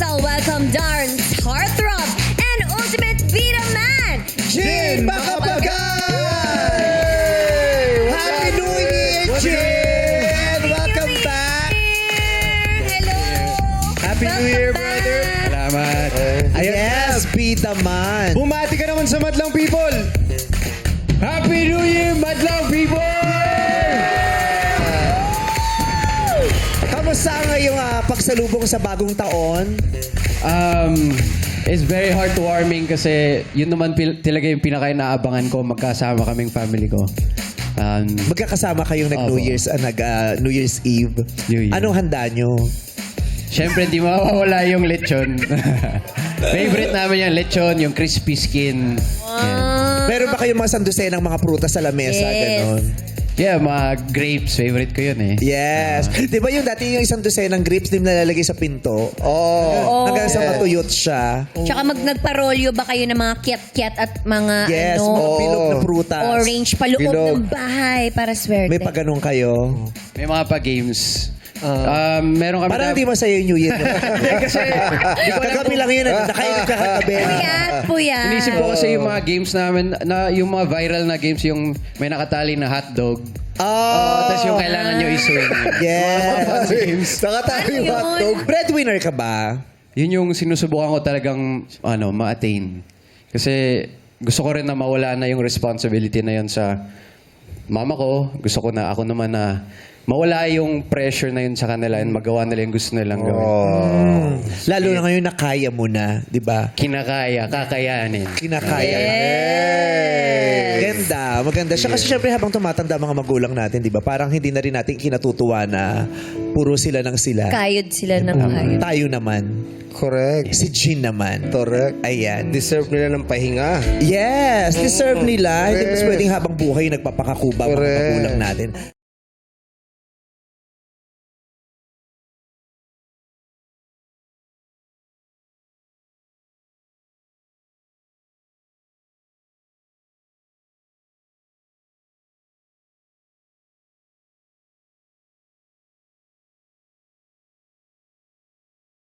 Let's all welcome Darren's heartthrob and ultimate Vita Man, Jin Makapagay! Happy New Year, Jin! Welcome back! Hello! Happy New Year, brother! Salamat. Yes, Bida Man! Bumati ka naman sa Madlang People! Happy New Year, Madlang People! Kamusta ang iyong pagsalubong sa bagong taon? It's very heartwarming kasi yun naman talaga yung pinaka-inaabangan ko, magkasama kaming family ko. Magkakasama kayong nag-New Opo. Year's, New Year's Eve. New Year. Anong handa nyo? Siyempre, di mawawala yung lechon. Favorite namin yung lechon, yung crispy skin. Meron ba kayong mga sandusen ng mga prutas sa lamesa? Yes. Ganon? Yeah, mga grapes. Favorite ko yun eh. Yes. Di ba yung dati yung isang dosen ng grapes din nalalagay sa pinto? Oo. Hanggang sa matuyot siya. Tsaka nagparolyo ba kayo ng mga kiat-kiat at mga Yes, mga bilog na prutas. orange paloob Bilog. ng bahay para swerte? May pagganong kayo. May mga pa-games. Meron kami Parang hindi masaya yung New Year. kasi, di ko alam Kagabi lang yun. Nakainip ka kagabi. Puyat. Inisip ko kasi yung mga games namin, na yung mga viral na games, yung may nakatali na hotdog. Tapos yung kailangan nyo i-swing. Yes. Ano Nakatali yung yun? hotdog. Breadwinner ka ba? Yun yung sinusubukan ko talagang ma-attain. Kasi gusto ko rin na mawala na yung responsibility na yun sa mama ko. Gusto ko na ako naman na mawala yung pressure na yun sa kanila and magawa nila yung gusto nilang gawin. Lalo na ngayon na kaya mo na, di ba? Kinakaya, kakayanin. Kinakaya. Maganda, maganda. Siya kasi syempre habang tumatanda mga magulang natin, di ba? Parang hindi na rin natin kinatutuwa na puro sila ng sila. Kayod sila ng kayod. Tayo naman. Correct. Si Jin naman. Correct. Ayan. Deserve nila ng pahinga. Yes, deserve nila. Hindi mas pwedeng habang buhay nagpapakakuba mga Correct. magulang natin.